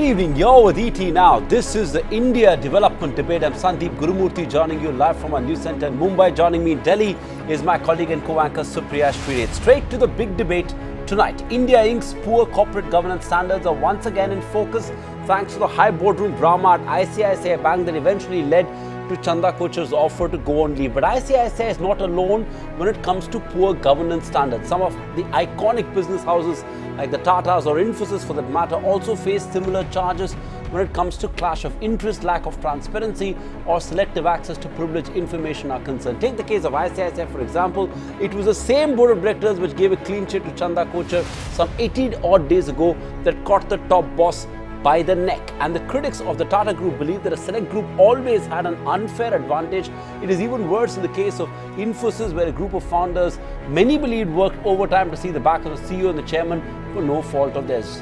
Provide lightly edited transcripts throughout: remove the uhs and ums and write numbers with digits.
Good evening, you're with ET now. This is the India Development Debate. I'm Sandeep Gurumurthi joining you live from our news center in Mumbai. Joining me in Delhi is my colleague and co-anchor Supriya Shrinate. Straight to the big debate tonight. India Inc.'s poor corporate governance standards are once again in focus thanks to the high boardroom drama at ICICI Bank that eventually led to Chanda Kochhar's offer to go on leave. But ICICI is not alone when it comes to poor governance standards. Some of the iconic business houses like the Tatas or Infosys for that matter also face similar charges when it comes to clash of interest, lack of transparency or selective access to privileged information are concerned. Take the case of ICICI for example. It was the same board of directors which gave a clean sheet to Chanda Kochhar some 18 odd days ago that caught the top boss by the neck. And the critics of the Tata Group believe that a select group always had an unfair advantage. It is even worse in the case of Infosys, where a group of founders many believed worked overtime to see the back of the CEO and the chairman for no fault of theirs.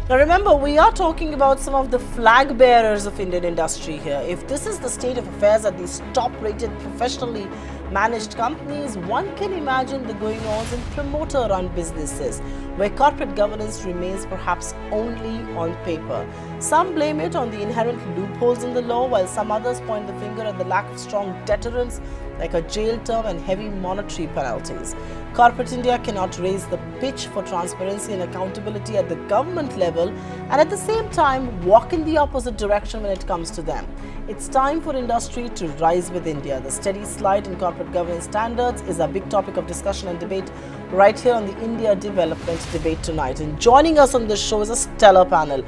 Now remember, we are talking about some of the flag bearers of Indian industry here. If this is the state of affairs at these top-rated, professionally managed companies, one can imagine the going-ons in promoter-run businesses, where corporate governance remains perhaps only on paper. Some blame it on the inherent loopholes in the law, while some others point the finger at the lack of strong deterrents like a jail term and heavy monetary penalties. Corporate India cannot raise the pitch for transparency and accountability at the government level and at the same time walk in the opposite direction when it comes to them. It's time for industry to rise with India. The steady slide in corporate governance standards is a big topic of discussion and debate right here on the India Development Debate tonight. And joining us on this show is a stellar panel.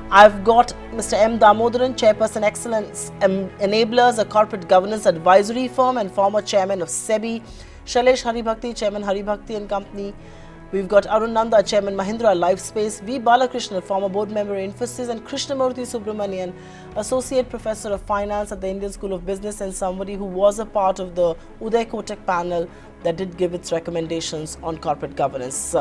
I've got Mr. M. Damodaran, Chairperson Excellence Enablers, a corporate governance advisory firm and former chairman of SEBI. Shailesh Haribhakti, Chairman Haribhakti and Company. We've got Arun Nanda, Chairman Mahindra Lifespace, V. Balakrishnan, former board member Infosys, and Krishnamurthy Subramanian, Associate Professor of Finance at the Indian School of Business and somebody who was a part of the Uday Kotak panel that did give its recommendations on corporate governance.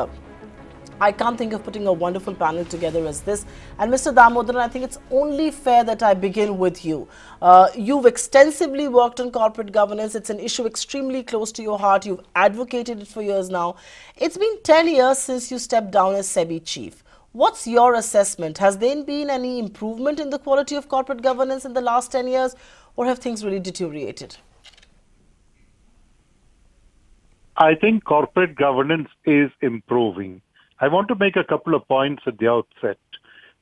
I can't think of putting a wonderful panel together as this. And Mr. Damodaran, I think it's only fair that I begin with you. You've extensively worked on corporate governance. It's an issue extremely close to your heart. You've advocated it for years now. It's been 10 years since you stepped down as SEBI chief. What's your assessment? Has there been any improvement in the quality of corporate governance in the last 10 years, or have things really deteriorated? I think corporate governance is improving. I want to make a couple of points at the outset.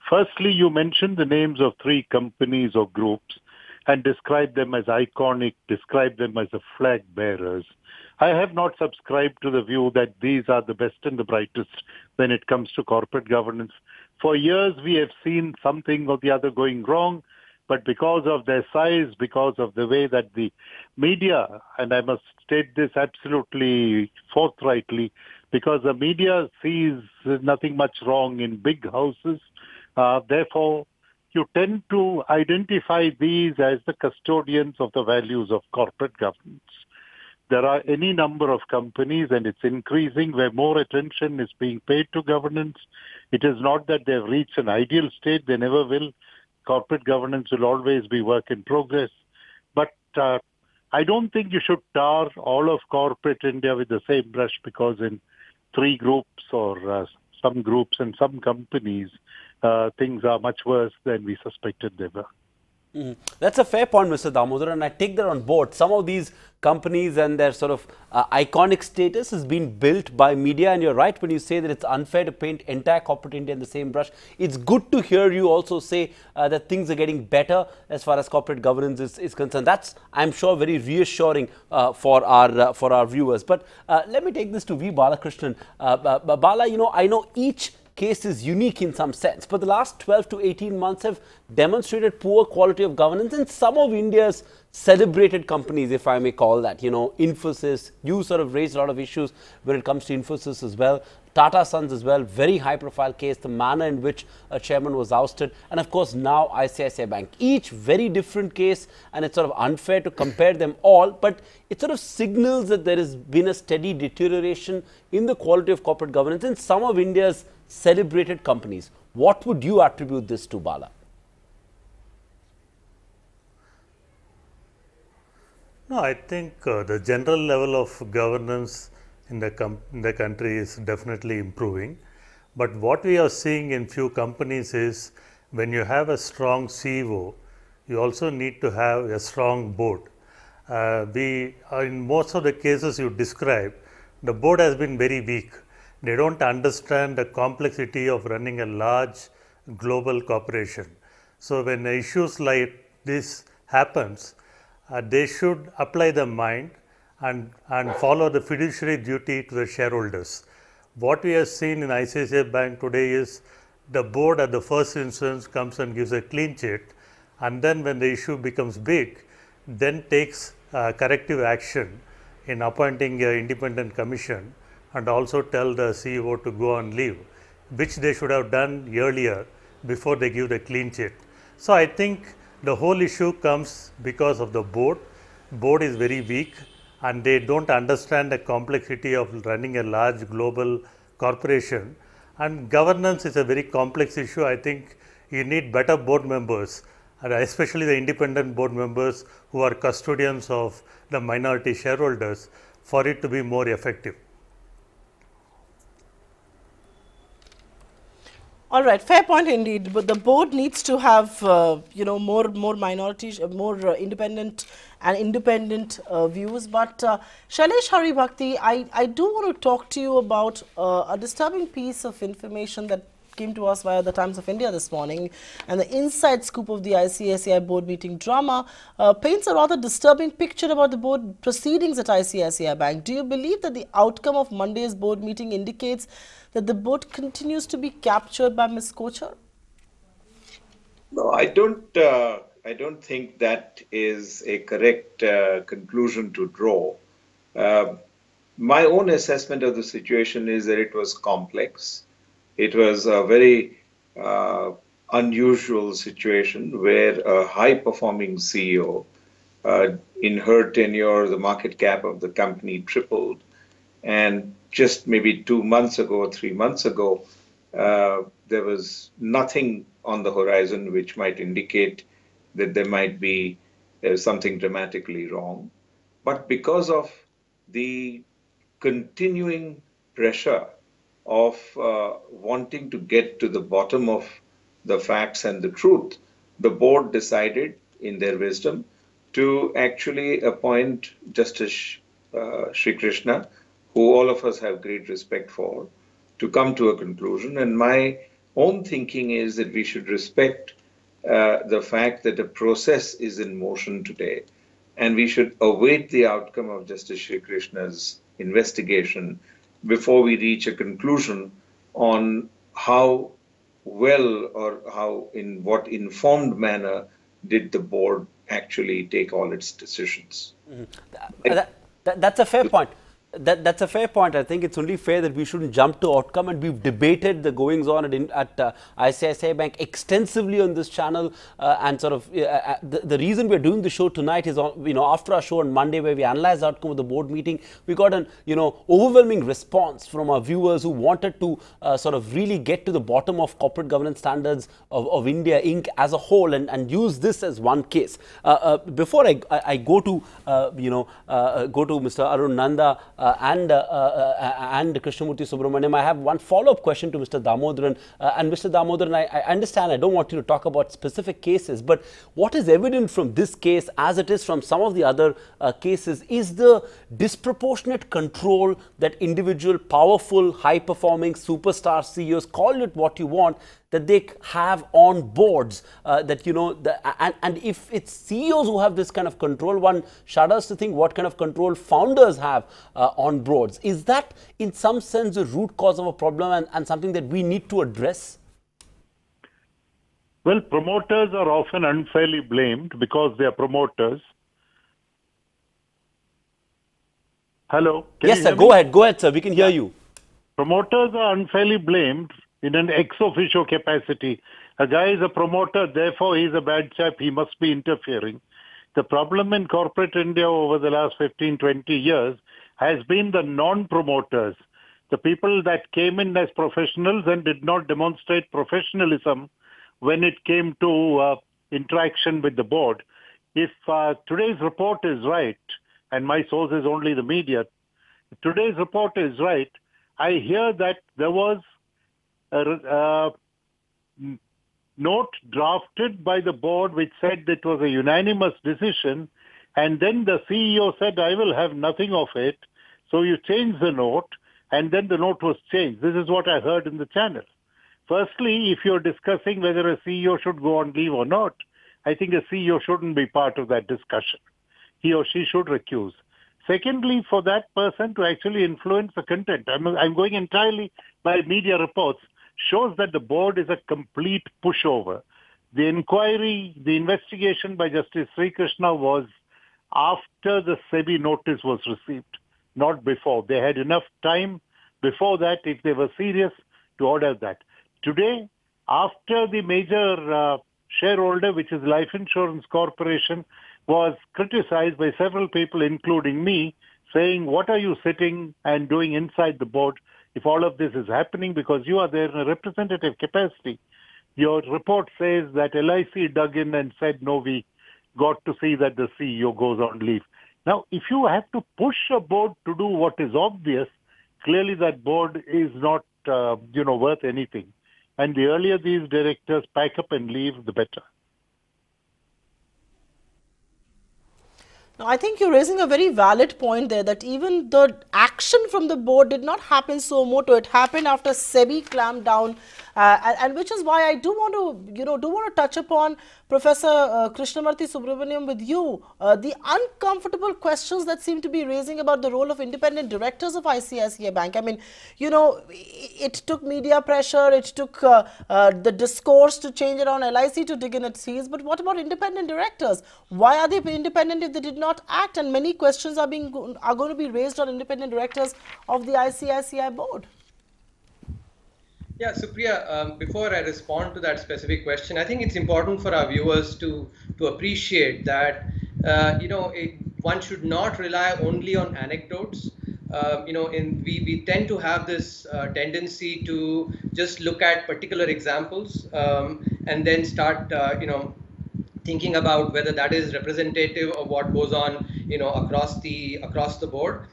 Firstly, you mentioned the names of 3 companies or groups and described them as iconic, described them as the flag bearers. I have not subscribed to the view that these are the best and the brightest when it comes to corporate governance. For years, we have seen something or the other going wrong, but because of their size, because of the way that the media, and I must state this absolutely forthrightly, because the media sees nothing much wrong in big houses. Therefore, you tend to identify these as the custodians of the values of corporate governance. There are any number of companies, and it's increasing, where more attention is being paid to governance. It is not that they've reached an ideal state. They never will. Corporate governance will always be work in progress. But I don't think you should tar all of corporate India with the same brush, because in 3 groups or some groups and some companies, things are much worse than we suspected they were. That's a fair point, Mr. Damodar, and I take that on board. Some of these companies and their sort of iconic status has been built by media, and you're right when you say that it's unfair to paint entire corporate India in the same brush. It's good to hear you also say that things are getting better as far as corporate governance is concerned. That's, I'm sure, very reassuring for our viewers. But let me take this to V. Balakrishnan. Bala, you know, I know each case is unique in some sense, but the last 12 to 18 months have demonstrated poor quality of governance in some of India's celebrated companies, if I may call that. You know, Infosys, you sort of raised a lot of issues when it comes to Infosys as well. Tata Sons as well, very high profile case, the manner in which a chairman was ousted, and of course now ICICI Bank. Each very different case, and it's sort of unfair to compare them all, but it sort of signals that there has been a steady deterioration in the quality of corporate governance in some of India's celebrated companies. What would you attribute this to, Bala? No, I think the general level of governance in the country is definitely improving. But what we are seeing in few companies is when you have a strong CEO, you also need to have a strong board. In most of the cases you describe, the board has been very weak. They don't understand the complexity of running a large global corporation. So when issues like this happens, they should apply the mind and follow the fiduciary duty to the shareholders. What we have seen in ICICI Bank today is the board at the first instance comes and gives a clean sheet, and then when the issue becomes big, then takes corrective action in appointing an independent commission and also tell the CEO to go on leave, which they should have done earlier before they give the clean sheet. So I think the whole issue comes because of the board. Board is very weak and they don't understand the complexity of running a large global corporation, and governance is a very complex issue. I think you need better board members, especially the independent board members who are custodians of the minority shareholders, for it to be more effective. All right, fair point indeed. But the board needs to have, more minorities, more independent views. But Shailesh Haribhakti, I do want to talk to you about a disturbing piece of information that came to us via the Times of India this morning, and the inside scoop of the ICICI board meeting drama paints a rather disturbing picture about the board proceedings at ICICI Bank. Do you believe that the outcome of Monday's board meeting indicates that the board continues to be captured by Ms. Kochhar? No, I don't think that is a correct conclusion to draw. My own assessment of the situation is that it was complex. It was a very unusual situation where a high-performing CEO, in her tenure, the market cap of the company tripled. And just maybe 2 months ago, 3 months ago, there was nothing on the horizon which might indicate that there might be something dramatically wrong. But because of the continuing pressure of wanting to get to the bottom of the facts and the truth, the board decided, in their wisdom, to actually appoint Justice Shri Krishna, who all of us have great respect for, to come to a conclusion. And my own thinking is that we should respect the fact that a process is in motion today, and we should await the outcome of Justice Shri Krishna's investigation before we reach a conclusion on how well or in what informed manner did the board actually take all its decisions. Mm-hmm. That's a fair point. That's a fair point. I think it's only fair that we shouldn't jump to outcome, and we've debated the goings on at ICICI Bank extensively on this channel, and sort of the reason we're doing the show tonight is, after our show on Monday where we analyzed the outcome of the board meeting, we got an overwhelming response from our viewers who wanted to sort of really get to the bottom of corporate governance standards of India Inc. as a whole, and use this as one case. Before I go to Mr. Arun Nanda and Krishnamurthy Subramaniam, I have one follow-up question to Mr. Damodaran. And Mr. Damodaran, I understand I don't want you to talk about specific cases, but what is evident from this case, as it is from some of the other cases, is the disproportionate control that individual, powerful, high-performing superstar CEOs, call it what you want, that they have on boards, and if it's CEOs who have this kind of control, one shudders to think what kind of control founders have on boards. Is that in some sense the root cause of a problem and something that we need to address? Well, promoters are often unfairly blamed because they are promoters. Hello? Yes, sir. Go ahead, sir. We can hear you. Promoters are unfairly blamed in an ex officio capacity. A guy is a promoter, therefore he's a bad chap, he must be interfering. The problem in corporate India over the last 15, 20 years has been the non-promoters, the people that came in as professionals and did not demonstrate professionalism when it came to interaction with the board. If today's report is right, and my source is only the media, today's report is right, I hear that there was a note drafted by the board which said it was a unanimous decision, and then the CEO said, I will have nothing of it. So you changed the note, and then the note was changed. This is what I heard in the channel. Firstly, if you're discussing whether a CEO should go on leave or not, I think a CEO shouldn't be part of that discussion. He or she should recuse. Secondly, for that person to actually influence the content, I'm going entirely by media reports, shows that the board is a complete pushover. The inquiry, the investigation by Justice Sri Krishna was after the SEBI notice was received, not before. They had enough time before that, if they were serious, to order that. Today, after the major shareholder, which is Life Insurance Corporation, was criticized by several people, including me, saying, what are you sitting and doing inside the board if all of this is happening, because you are there in a representative capacity? Your report says that LIC dug in and said, no, we got to see that the CEO goes on leave. Now, if you have to push a board to do what is obvious, clearly that board is not, worth anything. And the earlier these directors pack up and leave, the better. Now, I think you're raising a very valid point there, that even the action from the board did not happen so moto. It happened after SEBI clamped down, and which is why I do want to touch upon Professor Krishnamurthy Subramaniam with you. The uncomfortable questions that seem to be raising about the role of independent directors of ICICI Bank. I mean, it took media pressure, it took the discourse to change around LIC to dig in its heels. But what about independent directors? Why are they independent if they did not act? And many questions are going to be raised on independent directors of the ICICI board. Yeah, Supriya, before I respond to that specific question, I think it's important for our viewers to appreciate that, one should not rely only on anecdotes. We tend to have this tendency to just look at particular examples and then start, thinking about whether that is representative of what goes on, across the board.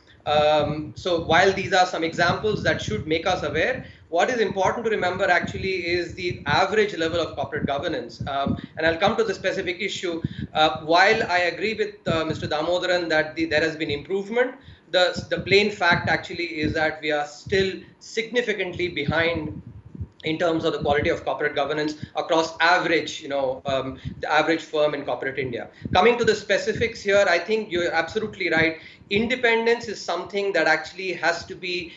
So while these are some examples that should make us aware, what is important to remember actually is the average level of corporate governance. And I'll come to the specific issue. While I agree with Mr. Damodaran that there has been improvement, the plain fact actually is that we are still significantly behind in terms of the quality of corporate governance across average, the average firm in corporate India. Coming to the specifics here, I think you're absolutely right. Independence is something that actually has to be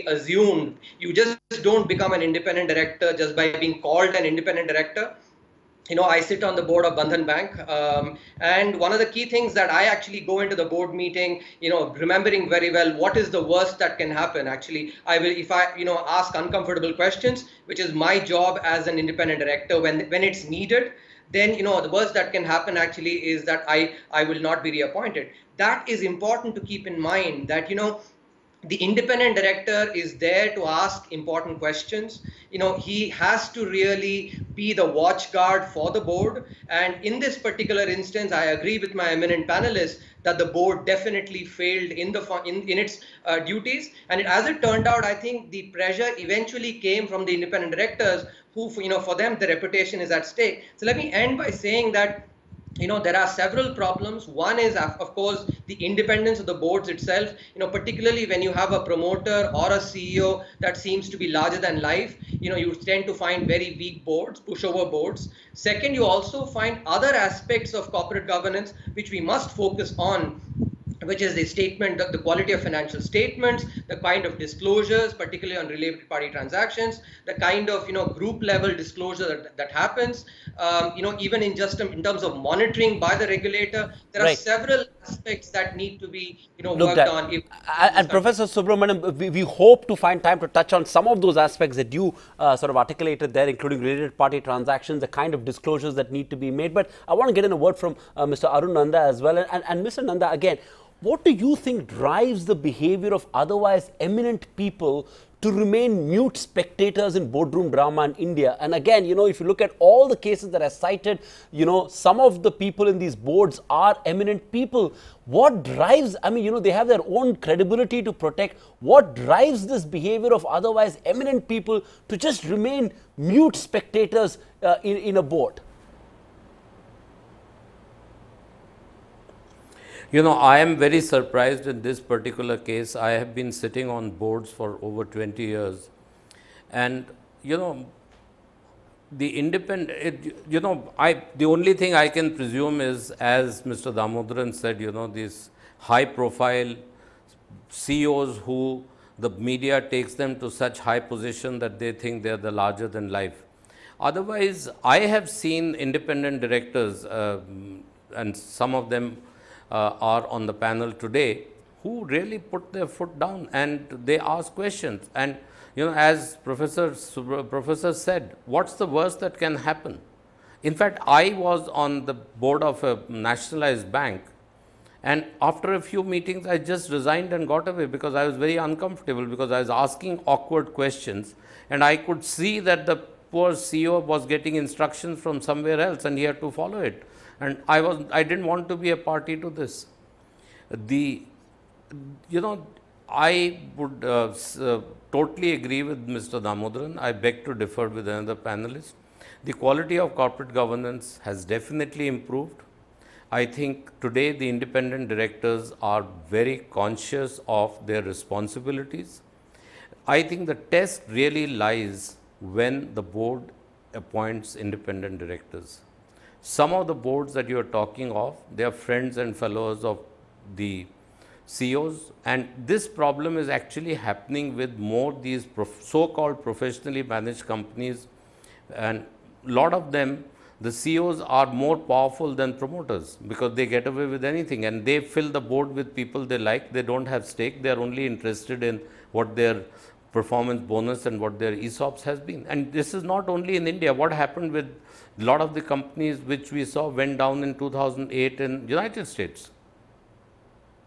assumed. You just don't become an independent director just by being called an independent director. I sit on the board of Bandhan Bank, and one of the key things that I actually go into the board meeting, remembering very well what is the worst that can happen. Actually, I will, if I, ask uncomfortable questions, which is my job as an independent director, when it's needed, then, the worst that can happen actually is that I will not be reappointed. That is important to keep in mind, that, the independent director is there to ask important questions. He has to really be the watchguard for the board. And in this particular instance, I agree with my eminent panelists that the board definitely failed in its duties. And as it turned out, I think the pressure eventually came from the independent directors who, for them, the reputation is at stake. So let me end by saying that there are several problems. One is, of course, the independence of the boards itself, particularly when you have a promoter or a CEO that seems to be larger than life, you tend to find very weak boards, pushover boards. Second, you also find other aspects of corporate governance which we must focus on, which is the statement, the quality of financial statements, the kind of disclosures, particularly on related party transactions, the kind of group level disclosure that happens, even in terms of monitoring by the regulator. There are several aspects that need to be worked on. And Professor Subramaniam, we hope to find time to touch on some of those aspects that you sort of articulated there, including related party transactions, the kind of disclosures that need to be made. But I want to get in a word from Mr. Arun Nanda as well. And Mr. Nanda, again, What do you think drives the behavior of otherwise eminent people to remain mute spectators in boardroom drama in India? And again, you know, if you look at all the cases that I cited, you know, some of the people in these boards are eminent people. What drives, I mean, you know, they have their own credibility to protect. What drives this behavior of otherwise eminent people to just remain mute spectators in a board? You know, I am very surprised in this particular case. I have been sitting on boards for over 20 years. And, you know, the independent, you know, the only thing I can presume is, as Mr. Damodaran said, you know, these high profile CEOs who the media takes them to such high position that they think they are the larger than life. Otherwise, I have seen independent directors, and some of them are on the panel today, who really put their foot down and they ask questions. And, you know, as Professor said, what's the worst that can happen? In fact, I was on the board of a nationalized bank, and after a few meetings, I just resigned and got away because I was very uncomfortable, because I was asking awkward questions and I could see that the poor CEO was getting instructions from somewhere else and he had to follow it. And I didn't want to be a party to this. You know, I would totally agree with Mr. Damodaran. I beg to differ with another panelist. The quality of corporate governance has definitely improved. I think today the independent directors are very conscious of their responsibilities. I think the test really lies when the board appoints independent directors. Some of the boards that you are talking of, they are friends and fellows of the CEOs, and this problem is actually happening with more these so-called professionally managed companies, and a lot of them, the CEOs are more powerful than promoters because they get away with anything and they fill the board with people they like. They don't have stake, they are only interested in what their performance bonus and what their ESOPs has been. And this is not only in India. What happened with a lot of the companies which we saw went down in 2008 in United States.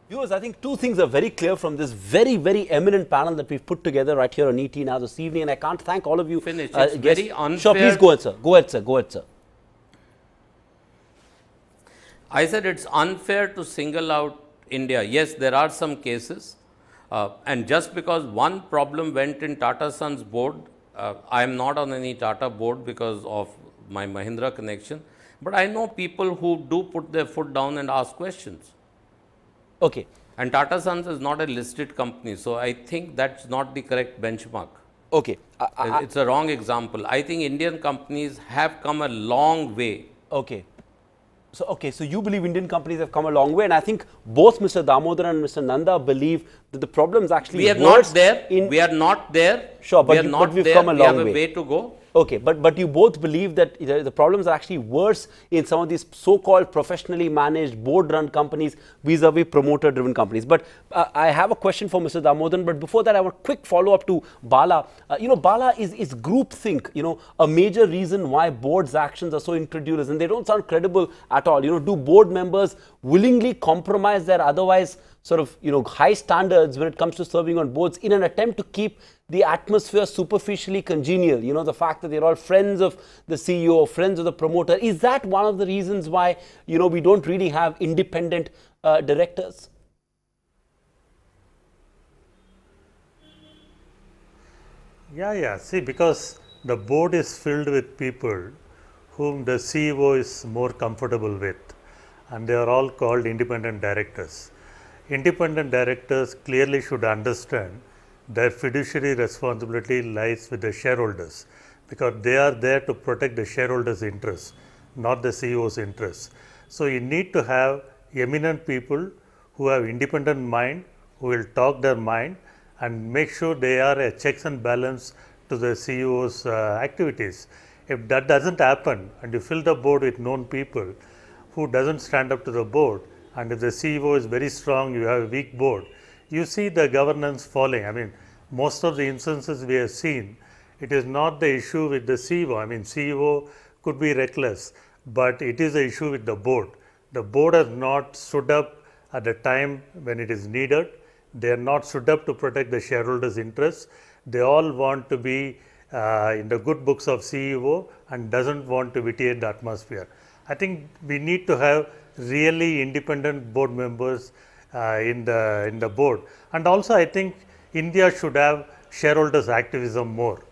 Viewers, I think two things are very clear from this very, very eminent panel that we've put together right here on ET now this evening, and I can't thank all of you. Finish. It's very unfair. Sure, please go ahead, sir. Go ahead, sir. Go ahead, sir. I said it's unfair to single out India. Yes, there are some cases, and just because one problem went in Tata Sons board, I am not on any Tata board because of my Mahindra connection, but I know people who do put their foot down and ask questions. Okay. And Tata Sons is not a listed company, so I think that's not the correct benchmark. Okay. It's a wrong example. I think Indian companies have come a long way. Okay. So you believe Indian companies have come a long way, and I think both Mr. Damodaran and Mr. Nanda believe that the problem is actually we are not there. We are not there. Sure, but we've come a long way. We have a way to go. Okay, but you both believe that the problems are actually worse in some of these so-called professionally managed board-run companies vis-a-vis promoter-driven companies. But I have a question for Mr. Damodaran, but before that I want a quick follow-up to Bala. You know, Bala, is groupthink, you know, a major reason why boards' actions are so incredulous and they don't sound credible at all? You know, do board members willingly compromise their otherwise sort of, you know, high standards when it comes to serving on boards in an attempt to keep the atmosphere superficially congenial? You know, the fact that they're all friends of the CEO or friends of the promoter, is that one of the reasons why, you know, we don't really have independent directors? Yeah. See, because the board is filled with people whom the CEO is more comfortable with, and they are all called independent directors. Independent directors clearly should understand their fiduciary responsibility lies with the shareholders, because they are there to protect the shareholders' interests, not the CEO's interests. So you need to have eminent people who have independent mind, who will talk their mind and make sure they are a checks and balance to the CEO's activities. If that doesn't happen and you fill the board with known people who doesn't stand up to the board, and if the CEO is very strong, you have a weak board, you see the governance falling. I mean, most of the instances we have seen, it is not the issue with the CEO. I mean, CEO could be reckless, but it is the issue with the board. The board has not stood up at the time when it is needed. They are not stood up to protect the shareholders' interests. They all want to be in the good books of CEO and doesn't want to vitiate the atmosphere. I think we need to have really independent board members in the board. And also I think India should have shareholders activism more.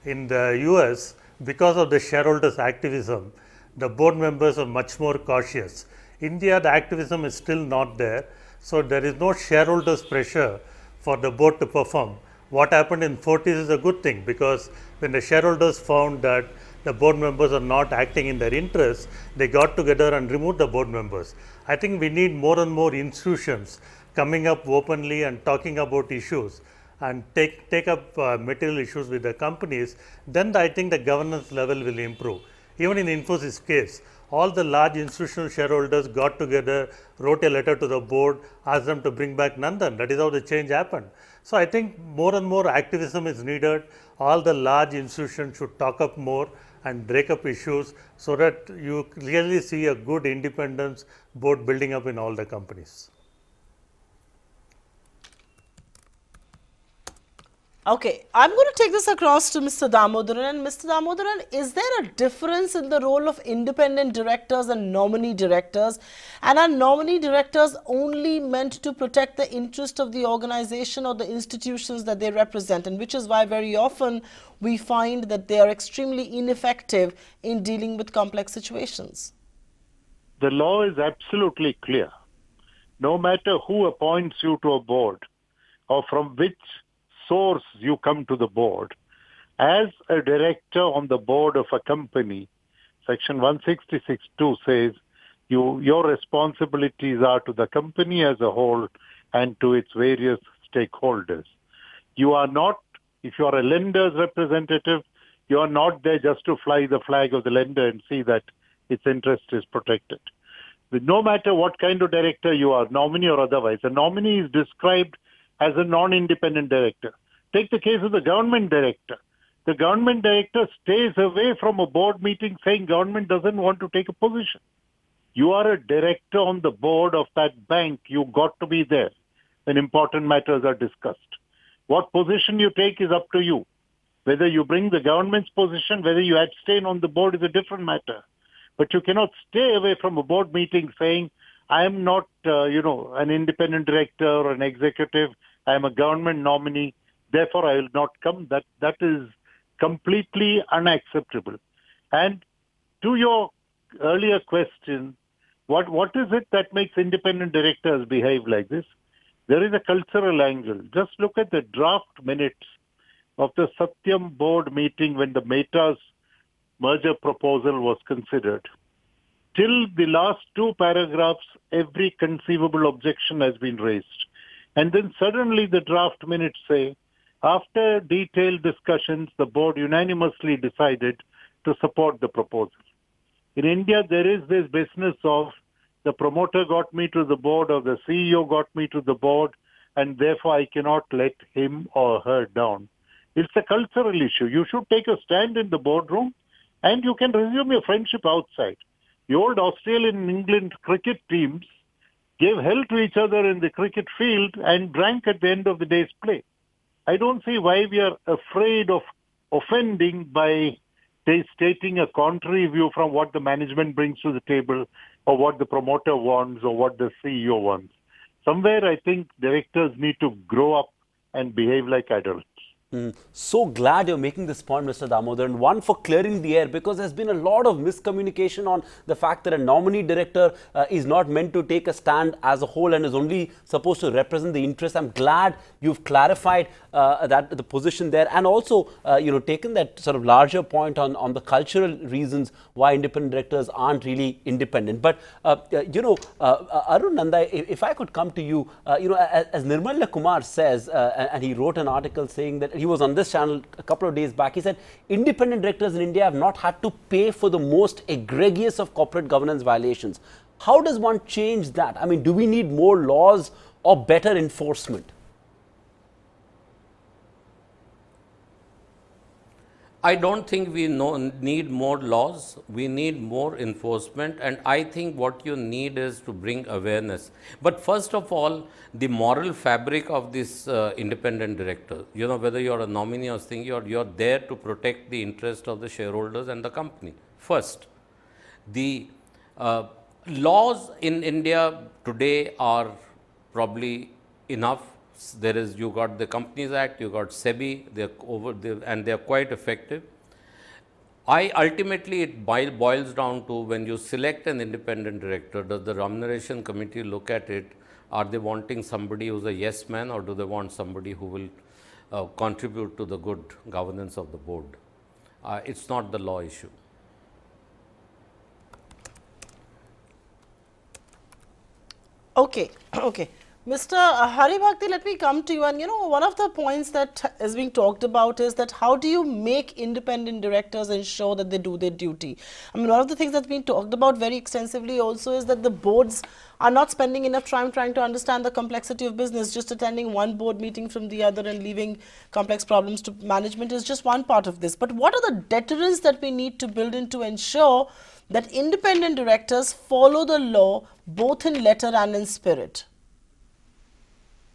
In the US, because of the shareholders activism, the board members are much more cautious. India, the activism is still not there. So there is no shareholders pressure for the board to perform. What happened in Fortis is a good thing, because when the shareholders found that the board members are not acting in their interests, they got together and removed the board members. I think we need more and more institutions coming up openly and talking about issues and take up material issues with the companies. Then I think the governance level will improve. Even in Infosys case, all the large institutional shareholders got together, wrote a letter to the board, asked them to bring back Nandan. That is how the change happened. So I think more and more activism is needed. All the large institutions should talk up more and break up issues so that you really see a good independence board building up in all the companies. Okay, I'm going to take this across to Mr. Damodaran. And Mr. Damodaran, is there a difference in the role of independent directors and nominee directors? And are nominee directors only meant to protect the interest of the organization or the institutions that they represent? And which is why very often we find that they are extremely ineffective in dealing with complex situations. The law is absolutely clear. No matter who appoints you to a board or from which source you come to the board, as a director on the board of a company, section 166(2) says your responsibilities are to the company as a whole and to its various stakeholders. You are not, if you are a lender's representative, you are not there just to fly the flag of the lender and see that its interest is protected. But no matter what kind of director you are, nominee or otherwise, a nominee is described as a non-independent director. Take the case of the government director. The government director stays away from a board meeting saying government doesn't want to take a position. You are a director on the board of that bank. You got to be there when important matters are discussed. What position you take is up to you. Whether you bring the government's position, whether you abstain on the board is a different matter. But you cannot stay away from a board meeting saying, I am not, an independent director or an executive. I am a government nominee. Therefore, I will not come. That is completely unacceptable. And to your earlier question, what is it that makes independent directors behave like this? There is a cultural angle. Just look at the draft minutes of the Satyam board meeting when the Meta's merger proposal was considered. Till the last two paragraphs, every conceivable objection has been raised. And then suddenly the draft minutes say, after detailed discussions, the board unanimously decided to support the proposal. In India, there is this business of the promoter got me to the board or the CEO got me to the board, and therefore I cannot let him or her down. It's a cultural issue. You should take a stand in the boardroom and you can resume your friendship outside. The old Australian and England cricket teams gave hell to each other in the cricket field and drank at the end of the day's play. I don't see why we are afraid of offending by stating a contrary view from what the management brings to the table or what the promoter wants or what the CEO wants. Somewhere I think directors need to grow up and behave like adults. So glad you're making this point, Mr. Damodaran. One, for clearing the air, because there's been a lot of miscommunication on the fact that a nominee director is not meant to take a stand as a whole and is only supposed to represent the interest. I'm glad you've clarified that the position there, and also taken that sort of larger point on the cultural reasons why independent directors aren't really independent. But Arun Nanda, if I could come to you, as Nirmala Kumar says, and he wrote an article saying that he was on this channel a couple of days back. He said independent directors in India have not had to pay for the most egregious of corporate governance violations. How does one change that? I mean, do we need more laws or better enforcement? I don't think we need more laws. We need more enforcement. And I think what you need is to bring awareness. But first of all, the moral fabric of this independent director, whether you're a nominee or thing, you're there to protect the interest of the shareholders and the company. First, the laws in India today are probably enough. You got the Companies Act, you got SEBI, and they're quite effective. Ultimately, it boils down to when you select an independent director, does the remuneration committee look at it? Are they wanting somebody who's a yes man, or do they want somebody who will contribute to the good governance of the board? It's not the law issue. Okay. Mr. Hari Bhakti, let me come to you. And one of the points that is being talked about is that how do you make independent directors ensure that they do their duty? I mean, one of the things that's been talked about very extensively also is that the boards are not spending enough time trying to understand the complexity of business. Just attending one board meeting from the other and leaving complex problems to management is just one part of this. But what are the deterrents that we need to build in to ensure that independent directors follow the law both in letter and in spirit?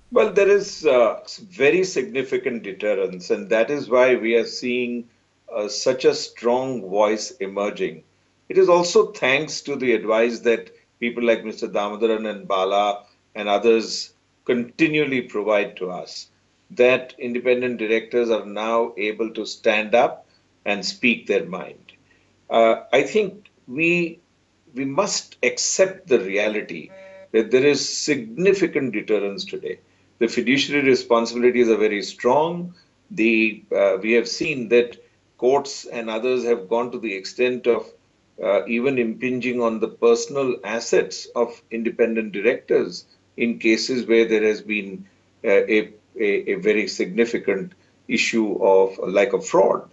Well, there is very significant deterrence, and that is why we are seeing such a strong voice emerging. It is also thanks to the advice that people like Mr. Damodaran and Bala and others continually provide to us, that independent directors are now able to stand up and speak their mind. I think we must accept the reality that there is significant deterrence today. The fiduciary responsibilities are very strong. We have seen that courts and others have gone to the extent of even impinging on the personal assets of independent directors in cases where there has been a very significant issue of like a fraud.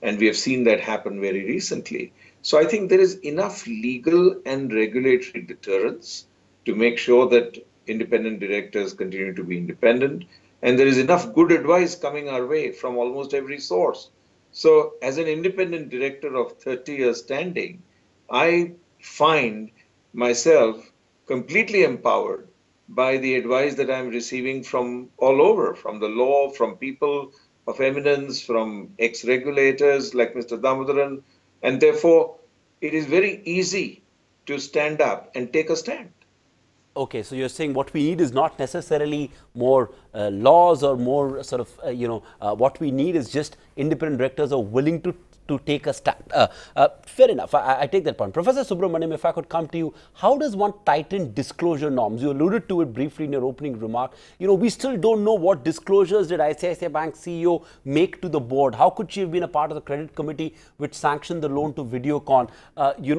And we have seen that happen very recently. So I think there is enough legal and regulatory deterrence to make sure that independent directors continue to be independent, and there is enough good advice coming our way from almost every source. So as an independent director of 30 years standing, I find myself completely empowered by the advice that I'm receiving from all over, from the law, from people of eminence, from ex-regulators like Mr. Damodaran, and therefore it is very easy to stand up and take a stand. Okay, so you're saying what we need is not necessarily more laws or more sort of, what we need is just independent directors are willing to take a stand. Fair enough, I take that point. Professor Subramaniam, if I could come to you, how does one tighten disclosure norms? You alluded to it briefly in your opening remark. We still don't know what disclosures did ICICI Bank CEO make to the board. How could she have been a part of the credit committee which sanctioned the loan to Videocon?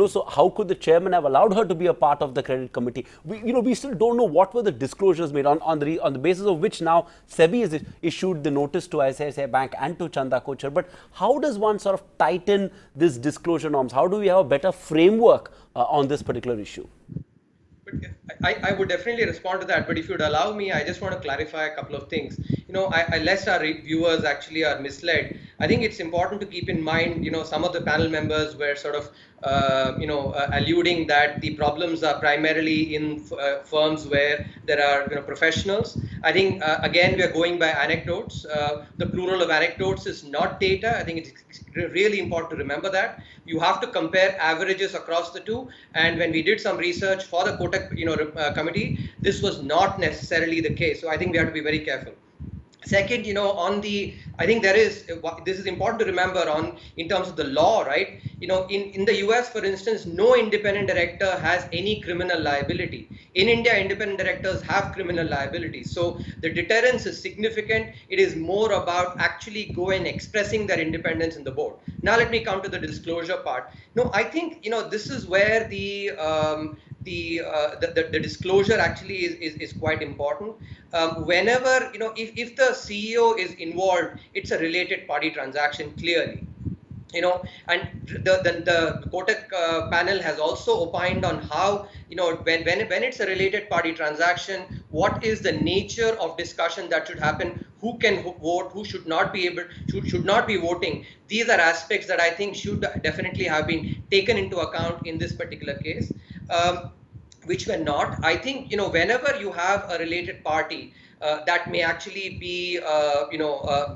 So how could the chairman have allowed her to be a part of the credit committee? We still don't know what were the disclosures made on the basis of which now SEBI has issued the notice to ICICI Bank and to Chanda Kochhar. But how does one sort of tighten this disclosure norms? How do we have a better framework on this particular issue? I would definitely respond to that, but if you'd allow me, I just want to clarify a couple of things. Lest our viewers actually are misled, I think it's important to keep in mind, some of the panel members were sort of, alluding that the problems are primarily in firms where there are, professionals. I think, again, we are going by anecdotes. The plural of anecdotes is not data. I think it's really important to remember that. You have to compare averages across the two. And when we did some research for the Kotak, committee, this was not necessarily the case. So I think we have to be very careful. Second, I think this is important to remember in terms of the law, right? In the US, for instance, no independent director has any criminal liability. In India, independent directors have criminal liability. So the deterrence is significant. It is more about actually going and expressing their independence in the board. Now, let me come to the disclosure part. No, I think, this is where the disclosure actually is quite important. Whenever, if the CEO is involved, it's a related party transaction clearly. And the Kotak panel has also opined on how, when it's a related party transaction, what is the nature of discussion that should happen who can vote, who should not be should not be voting. These are aspects that I think should definitely have been taken into account in this particular case. Which were not. I think, whenever you have a related party that may actually be,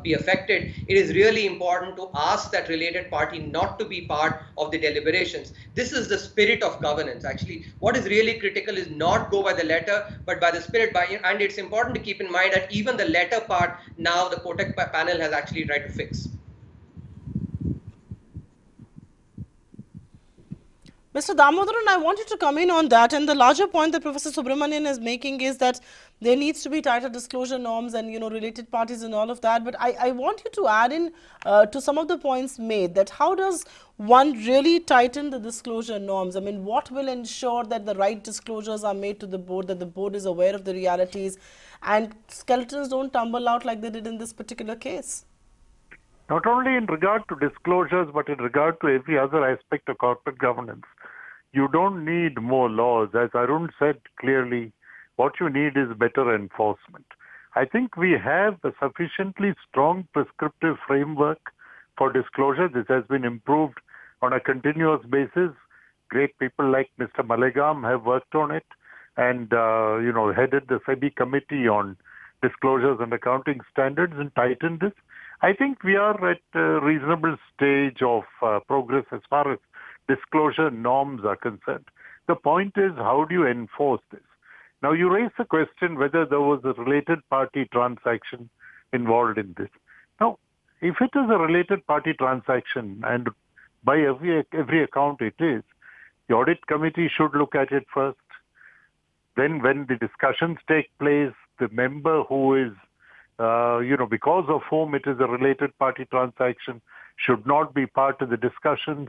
be affected, it is really important to ask that related party not to be part of the deliberations. This is the spirit of governance. Actually, what is really critical is not go by the letter, but by the spirit. And it's important to keep in mind that even the letter part now the Kotak panel has actually tried to fix. Mr. Damodaran, I want you to come in on that. And the larger point that Professor Subramanian is making is that there needs to be tighter disclosure norms and, related parties and all of that. But I want you to add in to some of the points made, that how does one really tighten the disclosure norms? I mean, what will ensure that the right disclosures are made to the board, that the board is aware of the realities and skeletons don't tumble out like they did in this particular case? Not only in regard to disclosures, but in regard to every other aspect of corporate governance. You don't need more laws. As Arun said clearly, what you need is better enforcement. I think we have a sufficiently strong prescriptive framework for disclosure. This has been improved on a continuous basis. Great people like Mr. Malegam have worked on it and, headed the SEBI committee on disclosures and accounting standards and tightened this. I think we are at a reasonable stage of progress as far as disclosure norms are concerned. The point is, how do you enforce this? Now, you raise the question whether there was a related party transaction involved in this. Now, if it is a related party transaction, and by every account it is, the audit committee should look at it first. Then when the discussions take place, the member who is because of whom it is a related party transaction should not be part of the discussions.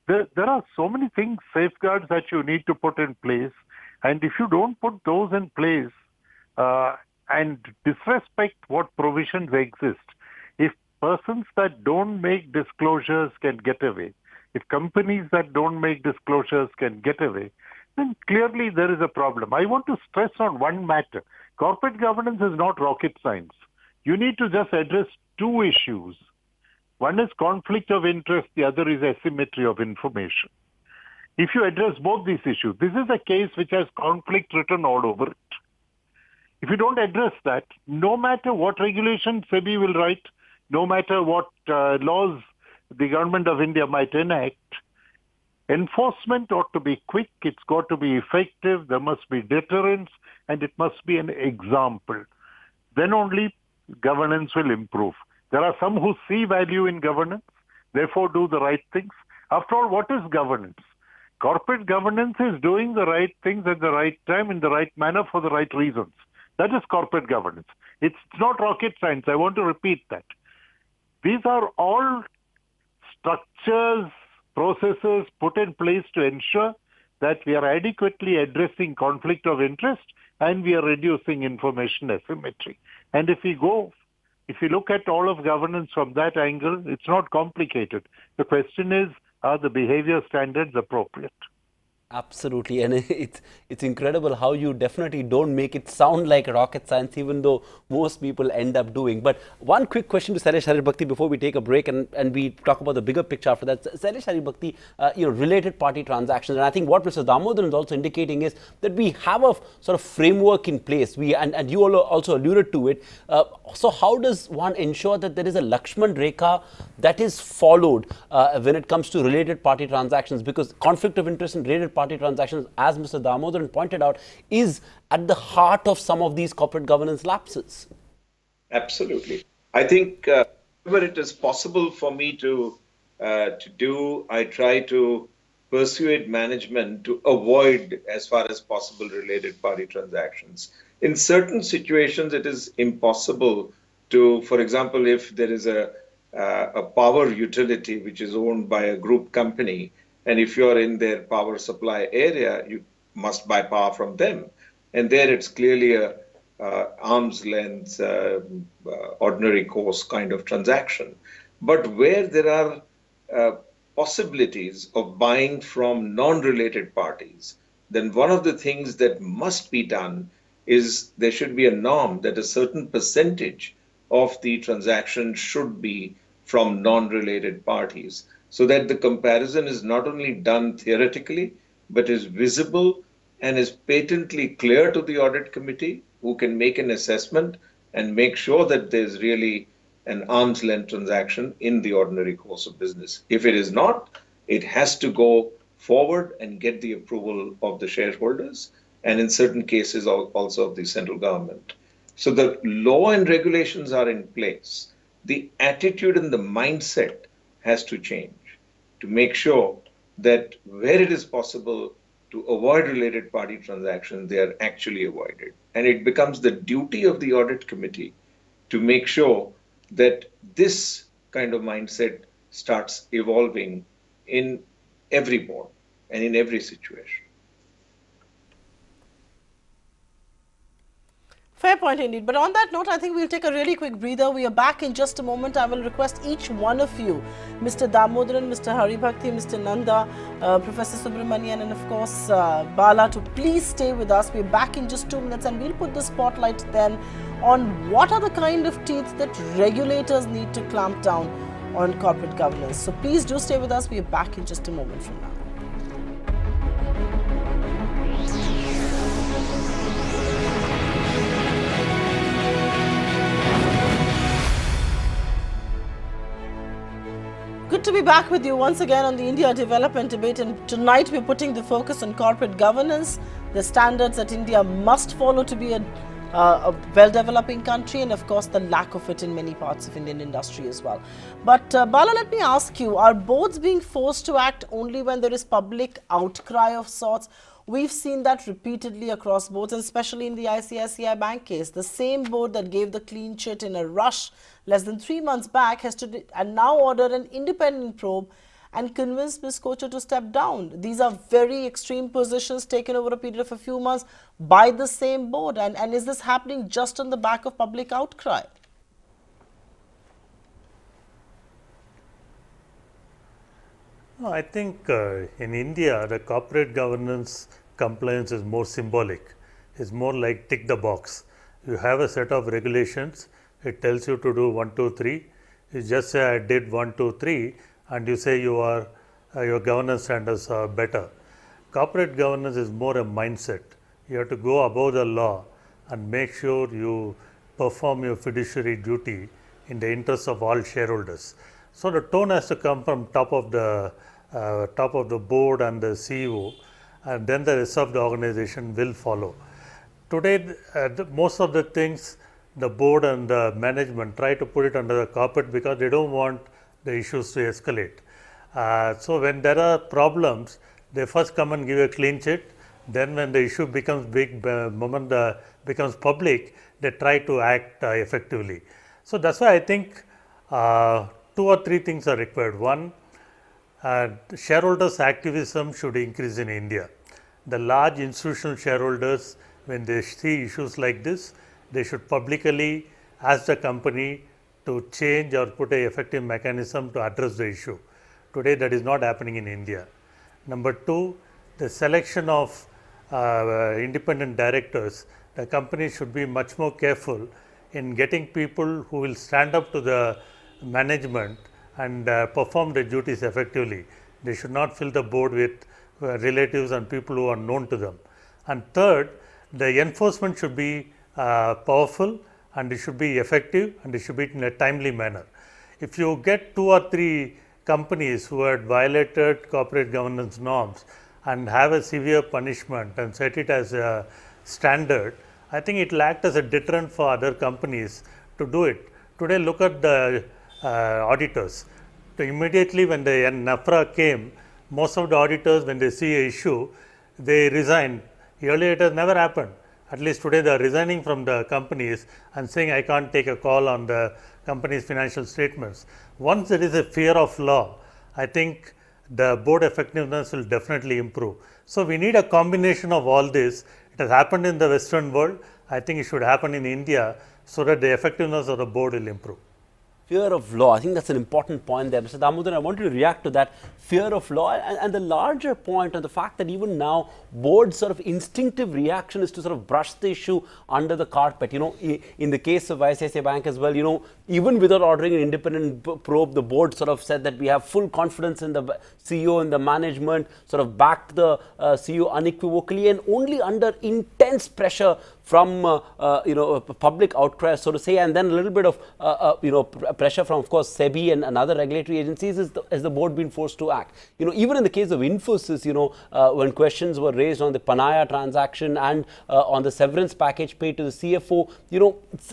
There are so many things, safeguards that you need to put in place. And if you don't put those in place and disrespect what provisions exist, if persons that don't make disclosures can get away, if companies that don't make disclosures can get away, then clearly there is a problem. I want to stress on one matter. Corporate governance is not rocket science. You need to just address two issues. One is conflict of interest, the other is asymmetry of information. If you address both these issues, this is a case which has conflict written all over it. If you don't address that, no matter what regulations SEBI will write, no matter what laws the government of India might enact, enforcement ought to be quick, it's got to be effective, there must be deterrents, and it must be an example. Then only governance will improve. There are some who see value in governance, therefore do the right things. After all, what is governance? Corporate governance is doing the right things at the right time, in the right manner, for the right reasons. That is corporate governance. It's not rocket science. I want to repeat that. These are all structures, processes put in place to ensure that we are adequately addressing conflict of interest and we are reducing information asymmetry. And if you look at all of governance from that angle, it's not complicated. The question is, are the behavior standards appropriate? Absolutely, and it's incredible how you definitely don't make it sound like rocket science, even though most people end up doing. But one quick question to Shailesh Haribhakti before we take a break and we talk about the bigger picture after that. Shailesh Haribhakti, related party transactions, and I think what Mr. Damodaran is also indicating is that we have a sort of framework in place. And you all also alluded to it. So how does one ensure that there is a Lakshman Rekha that is followed when it comes to related party transactions? Because conflict of interest in related party transactions, as Mr. Damodaran pointed out, is at the heart of some of these corporate governance lapses. Absolutely. I think whenever it is possible for me to do, I try to persuade management to avoid, as far as possible, related party transactions. In certain situations, it is impossible to, for example, if there is a power utility which is owned by a group company, and if you're in their power supply area, you must buy power from them. And there it's clearly a arm's length, ordinary course kind of transaction. But where there are possibilities of buying from non-related parties, then one of the things that must be done is there should be a norm that a certain percentage of the transaction should be from non-related parties, so that the comparison is not only done theoretically, but is visible and is patently clear to the audit committee, who can make an assessment and make sure that there's really an arm's length transaction in the ordinary course of business. If it is not, it has to go forward and get the approval of the shareholders, and in certain cases also of the central government. So the law and regulations are in place. The attitude and the mindset has to change to make sure that where it is possible to avoid related party transactions, they are actually avoided. And it becomes the duty of the audit committee to make sure that this kind of mindset starts evolving in every board and in every situation. Fair point indeed. But on that note, I think we'll take a really quick breather. We are back in just a moment. I will request each one of you, Mr. Damodaran, Mr. Haribhakti, Mr. Nanda, Professor Subramanian, and of course Bala, to please stay with us. We're back in just 2 minutes, and we'll put the spotlight then on what are the kind of teeth that regulators need to clamp down on corporate governance. So please do stay with us. We are back in just a moment from now. Good to be back with you once again on the India development debate, and tonight we're putting the focus on corporate governance, the standards that India must follow to be a well-developing country, and of course the lack of it in many parts of Indian industry as well. But Bala, let me ask you, are boards being forced to act only when there is public outcry of sorts? We've seen that repeatedly across boards, and especially in the ICICI Bank case. The same board that gave the clean chit in a rush less than 3 months back has to and now ordered an independent probe and convinced Ms. Kochhar to step down. These are very extreme positions taken over a period of a few months by the same board. And is this happening just on the back of public outcry? No, I think in India, the corporate governance compliance is more symbolic. It's more like tick the box. You have a set of regulations. It tells you to do 1, 2, 3. You just say I did 1, 2, 3, and you say you are your governance standards are better. Corporate governance is more a mindset. You have to go above the law and make sure you perform your fiduciary duty in the interest of all shareholders. So the tone has to come from top of the board and the CEO, and then the rest of the organization will follow. Today, most of the things the board and the management try to put it under the carpet because they don't want the issues to escalate. So when there are problems, they first come and give a clean chit. Then when the issue becomes big, moment becomes public, they try to act effectively. So that's why I think 2 or 3 things are required. One, shareholders' activism should increase in India. The large institutional shareholders, when they see issues like this, they should publicly ask the company to change or put an effective mechanism to address the issue. Today, that is not happening in India. Number 2, the selection of independent directors, the company should be much more careful in getting people who will stand up to the management and perform their duties effectively. They should not fill the board with relatives and people who are known to them. And third, the enforcement should be powerful, and it should be effective, and it should be in a timely manner. If you get 2 or 3 companies who had violated corporate governance norms and have a severe punishment and set it as a standard, I think it will act as a deterrent for other companies to do it. Today, look at the auditors. So immediately when the NAFRA came, most of the auditors, when they see an issue, they resign. Earlier it has never happened. At least today they are resigning from the companies and saying I can't take a call on the company's financial statements. Once there is a fear of law, I think the board effectiveness will definitely improve. So we need a combination of all this. It has happened in the Western world. I think it should happen in India so that the effectiveness of the board will improve. fear of law. I think that's an important point there. Mr. Damodar, I want you to react to that fear of law and the larger point on the fact that even now board's sort of instinctive reaction is to sort of brush the issue under the carpet. In the case of ICICI Bank as well, even without ordering an independent probe, the board sort of said that we have full confidence in the CEO and the management, sort of backed the CEO unequivocally, and only under intense pressure from public outcry, so to say, and then a little bit of pressure from, of course, SEBI and other regulatory agencies, is the board been forced to act. Even in the case of Infosys, when questions were raised on the Panaya transaction and on the severance package paid to the CFO,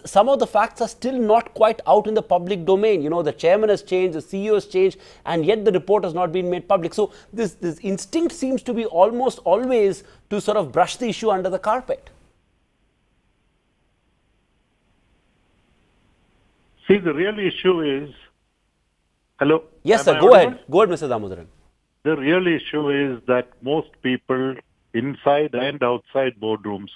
some of the facts are still not quite out in the public domain. The chairman has changed, the CEO has changed, and yet the report has not been made public. So this instinct seems to be almost always to sort of brush the issue under the carpet. See, the real issue is, hello? Yes, sir, go ahead. Go ahead, Mr. Damodaran. The real issue is that most people inside and outside boardrooms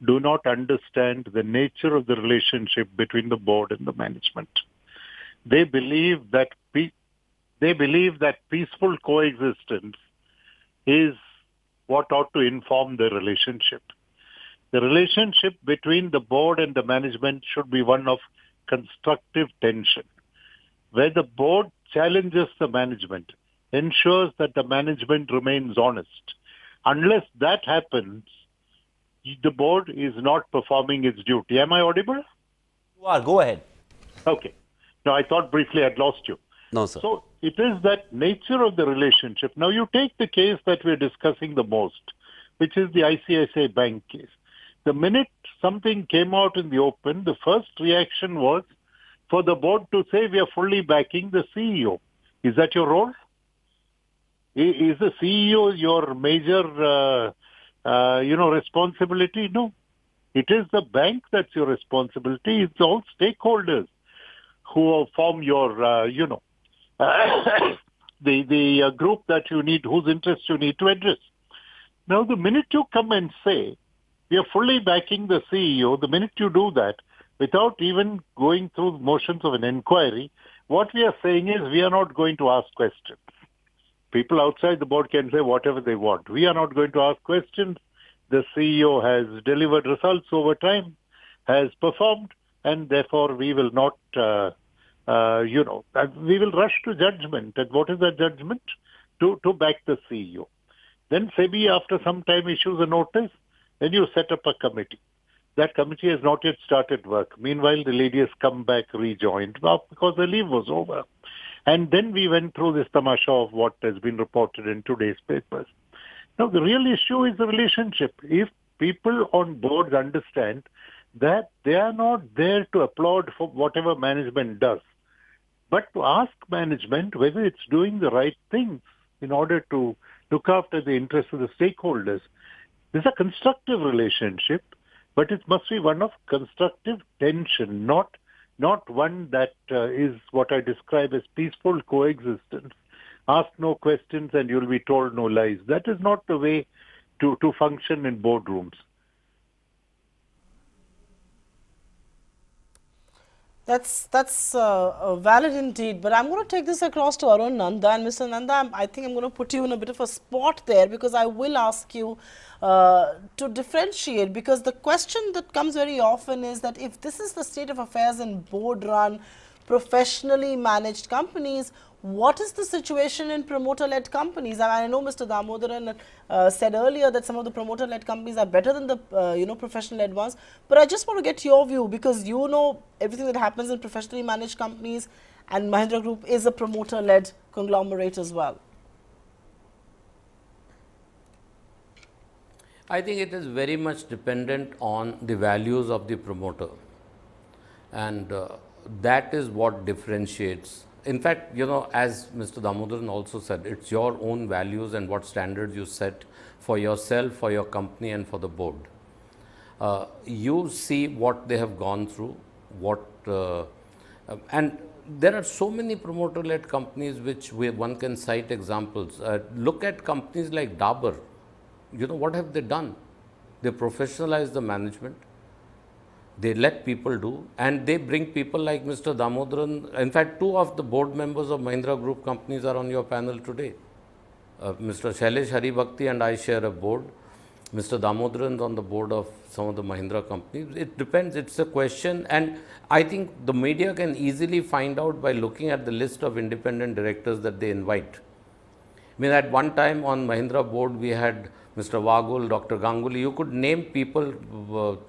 do not understand the nature of the relationship between the board and the management. They believe that peaceful coexistence is what ought to inform the relationship. The relationship between the board and the management should be one of constructive tension, where the board challenges the management, ensures that the management remains honest. Unless that happens, the board is not performing its duty. Am I audible? You are. Go ahead. Okay. No, I thought briefly I'd lost you. No, sir. So it is that nature of the relationship. Now you take the case that we're discussing the most, which is the ICICI Bank case. The minute something came out in the open, the first reaction was for the board to say we are fully backing the CEO. Is that your role? Is the CEO your major, responsibility? No. It is the bank that's your responsibility. It's all stakeholders who form your, the group that you need, whose interests you need to address. Now, the minute you come and say, we are fully backing the CEO, the minute you do that, without even going through the motions of an inquiry, what we are saying is we are not going to ask questions. People outside the board can say whatever they want. We are not going to ask questions. The CEO has delivered results over time, has performed, and therefore we will not, we will rush to judgment. And what is that judgment? To back the CEO. Then SEBI, after some time, issues a notice. Then you set up a committee. That committee has not yet started work. Meanwhile, the lady has come back, rejoined, because the leave was over. And then we went through this tamasha of what has been reported in today's papers. Now, the real issue is the relationship. If people on boards understand that they are not there to applaud for whatever management does, but to ask management whether it's doing the right things in order to look after the interests of the stakeholders. This is a constructive relationship, but it must be one of constructive tension, not one that is what I describe as peaceful coexistence. Ask no questions and you'll be told no lies. That is not the way to function in boardrooms. That's valid indeed, but I'm going to take this across to Arun Nanda. And Mr. Nanda, I think I'm going to put you in a bit of a spot there, because I will ask you to differentiate, because the question that comes very often is that if this is the state of affairs in board-run, professionally managed companies, what is the situation in promoter-led companies? And I know Mr. Damodaran said earlier that some of the promoter-led companies are better than the professional-led ones. But I just want to get your view, because you know everything that happens in professionally managed companies, and Mahindra Group is a promoter-led conglomerate as well. I think it is very much dependent on the values of the promoter, and that is what differentiates. In fact, as Mr. Damodaran also said, it's your own values and what standards you set for yourself, for your company, and for the board. You see what they have gone through, and there are so many promoter-led companies which one can cite examples. Look at companies like Dabur. What have they done? They professionalized the management. They let people do, and they bring people like Mr. Damodaran. In fact, two of the board members of Mahindra Group companies are on your panel today. Mr. Shailesh Haribhakti and I share a board. Mr. Damodaran is on the board of some of the Mahindra companies. It depends. It's a question. And I think the media can easily find out by looking at the list of independent directors that they invite. I mean, at one time on Mahindra board, we had Mr. Wagul, Dr. Ganguly. You could name people,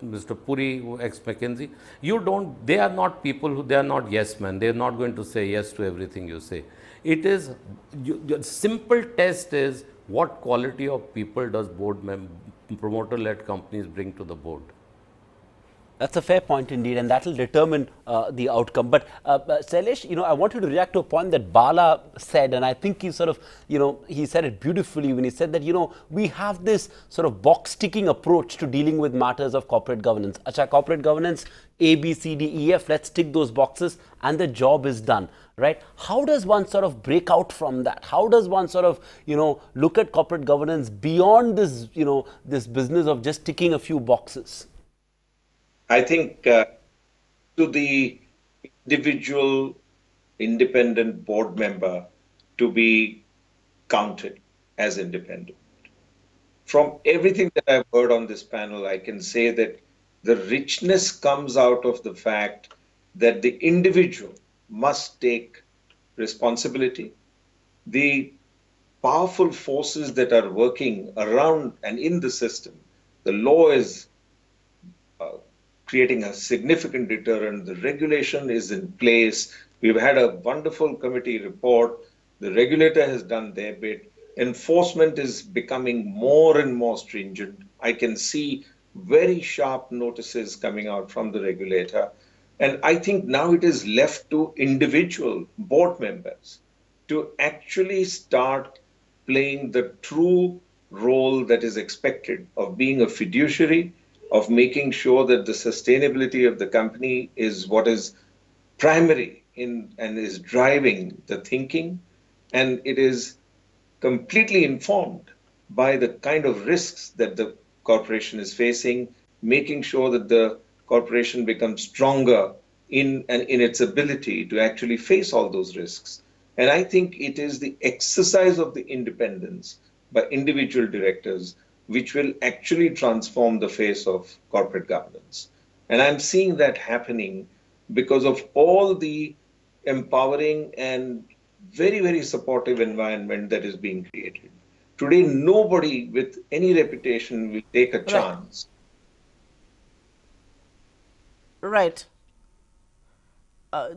Mr. Puri, ex-McKinsey. You don't, they are not people who, they are not yes men. They are not going to say yes to everything you say. It is, the simple test is what quality of people does promoter-led companies bring to the board. That's a fair point indeed, and that will determine the outcome. But Shailesh, I want you to react to a point that Bala said, and I think he sort of, he said it beautifully when he said that, we have this sort of box-ticking approach to dealing with matters of corporate governance. Acha, corporate governance, A, B, C, D, E, F, let's tick those boxes and the job is done, right? How does one sort of break out from that? How does one sort of, look at corporate governance beyond this, this business of just ticking a few boxes? I think to the individual independent board member to be counted as independent. From everything that I've heard on this panel, I can say that the richness comes out of the fact that the individual must take responsibility. The powerful forces that are working around and in the system, the law is creating a significant deterrent. The regulation is in place. We've had a wonderful committee report. The regulator has done their bit. Enforcement is becoming more and more stringent. I can see very sharp notices coming out from the regulator. And I think now it is left to individual board members to actually start playing the true role that is expected of being a fiduciary, of making sure that the sustainability of the company is what is primary in and is driving the thinking, and it is completely informed by the kind of risks that the corporation is facing, making sure that the corporation becomes stronger in its ability to actually face all those risks. And I think it is the exercise of the independence by individual directors which will actually transform the face of corporate governance. And I'm seeing that happening because of all the empowering and very, very supportive environment that is being created. Today, nobody with any reputation will take a chance. Right.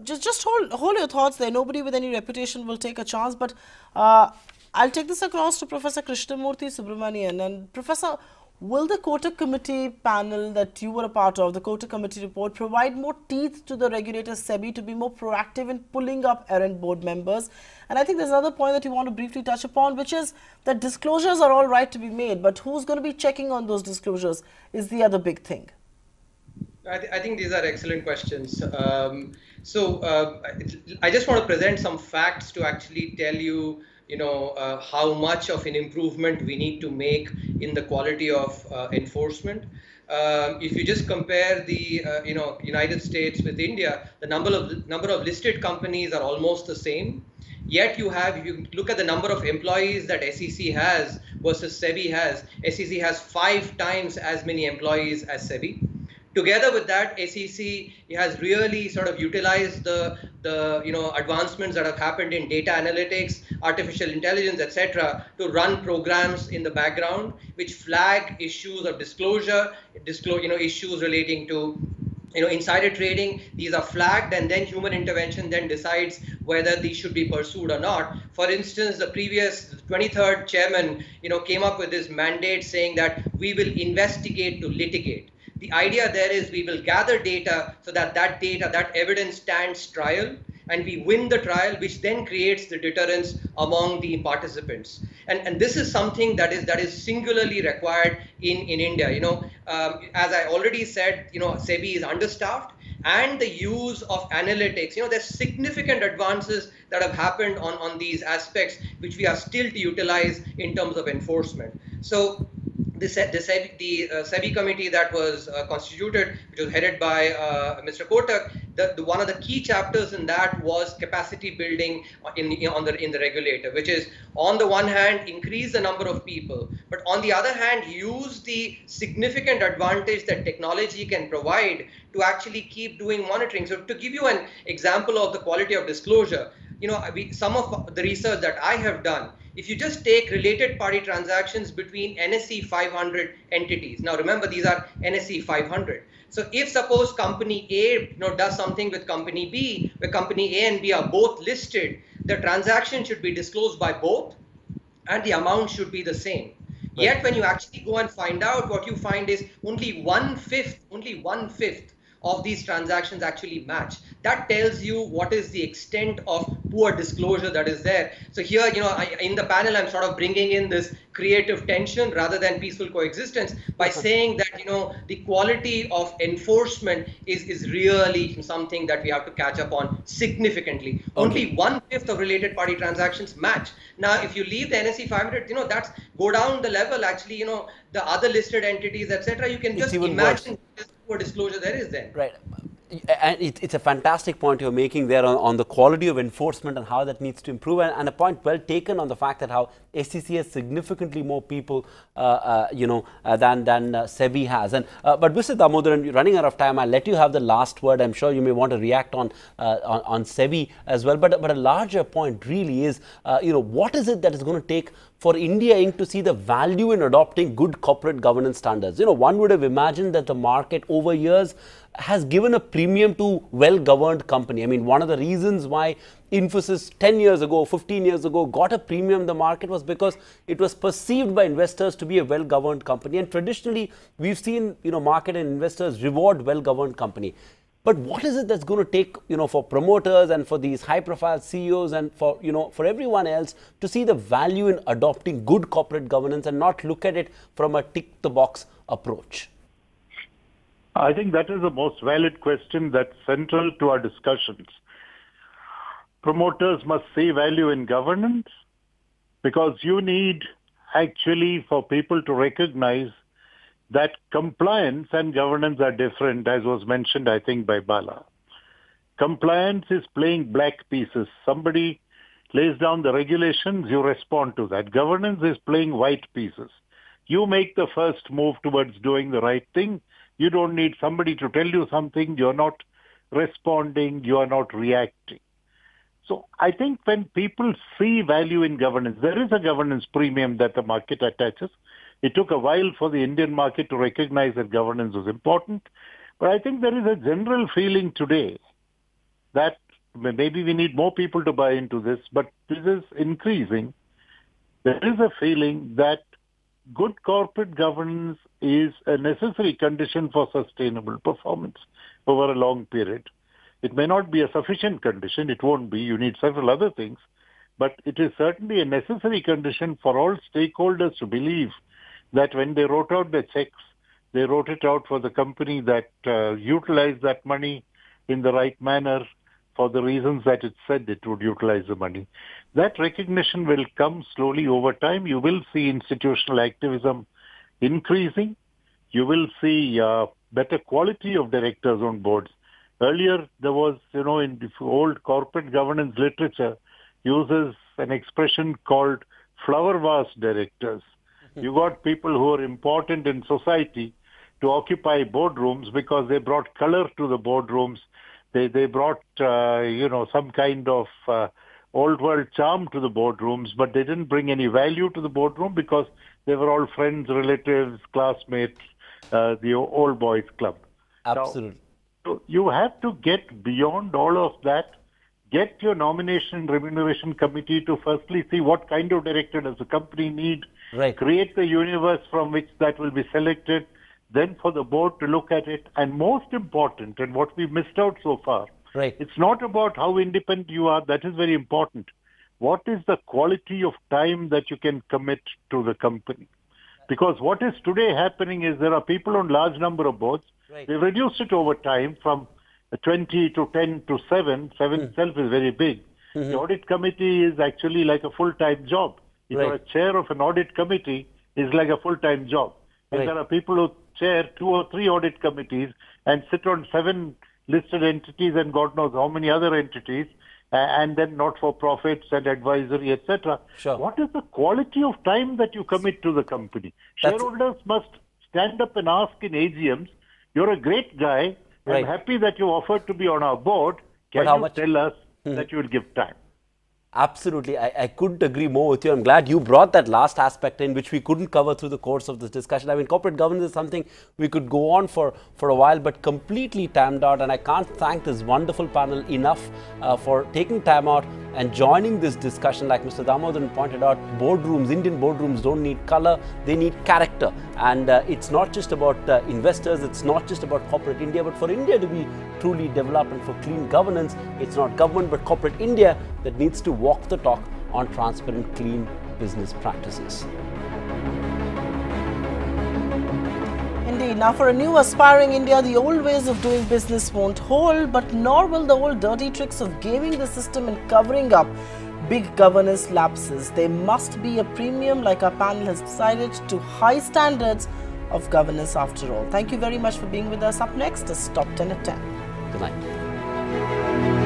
Just hold your thoughts there. Nobody with any reputation will take a chance, but I'll take this across to Professor Krishnamurthy Subramanian. And Professor, will the Kotak Committee panel that you were a part of, the Kotak Committee report, provide more teeth to the regulator SEBI to be more proactive in pulling up errant board members? And I think there's another point that you want to briefly touch upon, which is that disclosures are all right to be made, but who's going to be checking on those disclosures is the other big thing. I think these are excellent questions. I just want to present some facts to actually tell you, how much of an improvement we need to make in the quality of enforcement. If you just compare the United States with India, the number of listed companies are almost the same. Yet if you look at the number of employees that SEC has versus SEBI has, SEC has 5 times as many employees as SEBI. Together with that, SEC has really sort of utilized the advancements that have happened in data analytics, artificial intelligence, etc., to run programs in the background which flag issues of disclosure, issues relating to insider trading. These are flagged, and then human intervention then decides whether these should be pursued or not. For instance, the previous 23rd chairman came up with this mandate saying that we will investigate to litigate. The idea there is we will gather data so that that evidence stands trial, and we win the trial, which then creates the deterrence among the participants. And this is something that is singularly required in India. As I already said, SEBI is understaffed, and the use of analytics. There's significant advances that have happened on these aspects, which we are still to utilize in terms of enforcement. So the SEBI committee that was constituted, which was headed by Mr. Kotak, one of the key chapters in that was capacity building in the regulator, which is on the one hand increase the number of people, but on the other hand use the significant advantage that technology can provide to actually keep doing monitoring. So to give you an example of the quality of disclosure, some of the research that I have done, if you just take related party transactions between NSE 500 entities, now remember these are NSE 500. So if suppose company A does something with company B, where company A and B are both listed, the transaction should be disclosed by both and the amount should be the same. Right. Yet when you actually go and find out, what you find is only one fifth of these transactions actually match. That tells you what is the extent of poor disclosure that is there. So here, in the panel, I'm sort of bringing in this creative tension rather than peaceful coexistence by saying that, the quality of enforcement is really something that we have to catch up on significantly. Okay. Only 1/5 of related party transactions match. Now, if you leave the NSE 500, that's go down the level, actually, the other listed entities, etc. You can just imagine what disclosure there is then. Right. And it's a fantastic point you're making there on the quality of enforcement and how that needs to improve, and a point well taken on the fact that how SEC has significantly more people, than SEBI has. And but Mr. Damodaran, running out of time, I'll let you have the last word. I'm sure you may want to react on SEBI as well. But a larger point really is, what is it that is going to take for India Inc. to see the value in adopting good corporate governance standards? One would have imagined that the market over years has given a premium to well-governed company. I mean, one of the reasons why Infosys 10 years ago, 15 years ago got a premium in the market was because it was perceived by investors to be a well-governed company. And traditionally, we've seen, market and investors reward well-governed company. But what is it that's going to take, for promoters and for these high-profile CEOs and for, for everyone else to see the value in adopting good corporate governance and not look at it from a tick-the-box approach? I think that is the most valid question that's central to our discussions. Promoters must see value in governance because you need actually for people to recognize that compliance and governance are different, as was mentioned, I think, by Bala. Compliance is playing black pieces. Somebody lays down the regulations, you respond to that. Governance is playing white pieces. You make the first move towards doing the right thing. You don't need somebody to tell you something. You're not responding. You are not reacting. So I think when people see value in governance, there is a governance premium that the market attaches. It took a while for the Indian market to recognize that governance was important. But I think there is a general feeling today that maybe we need more people to buy into this, but this is increasing. There is a feeling that good corporate governance is a necessary condition for sustainable performance over a long period. It may not be a sufficient condition. It won't be. You need several other things. But it is certainly a necessary condition for all stakeholders to believe that when they wrote out the checks, they wrote it out for the company that utilized that money in the right manner for the reasons that it said it would utilize the money. That recognition will come slowly over time. You will see institutional activism increasing. You will see better quality of directors on boards. Earlier, there was, in the old corporate governance literature, uses an expression called flower vase directors. You got people who are important in society to occupy boardrooms because they brought color to the boardrooms. They brought, some kind of old world charm to the boardrooms, but they didn't bring any value to the boardroom because they were all friends, relatives, classmates, the old boys club. Absolutely. Now, so you have to get beyond all of that. Get your nomination and remuneration committee to firstly see what kind of director does the company need. Right. Create the universe from which that will be selected. Then for the board to look at it. And most important, and what we've missed out so far, right, it's not about how independent you are. That is very important. What is the quality of time that you can commit to the company? Because what is today happening is there are people on large number of boards. Right. They've reduced it over time from 20 to 10 to 7. 7 itself is very big. The audit committee is actually like a full-time job. If you're a chair of an audit committee, it's like a full-time job. And Right. there are people who chair 2 or 3 audit committees and sit on 7 listed entities and God knows how many other entities, and then not-for-profits and advisory, etc. Sure. What is the quality of time that you commit to the company? That's- Shareholders must stand up and ask in AGMs, you're a great guy, Right. I'm happy that you offered to be on our board, can But how you much- tell us that you will give time? Absolutely. I couldn't agree more with you. I'm glad you brought that last aspect in, which we couldn't cover through the course of this discussion. I mean, corporate governance is something we could go on for a while, but completely timed out. And I can't thank this wonderful panel enough for taking time out and joining this discussion. Like Mr. Damodaran pointed out, boardrooms, Indian boardrooms don't need color, they need character. And it's not just about investors, it's not just about corporate India, but for India to be truly developed and for clean governance, it's not government but corporate India that needs to walk the talk on transparent, clean business practices. Indeed. Now, for a new aspiring India, the old ways of doing business won't hold, but nor will the old dirty tricks of gaming the system and covering up big governance lapses. There must be a premium, like our panel has decided, to high standards of governance after all. Thank you very much for being with us. Up next is Top 10 at 10. Good night.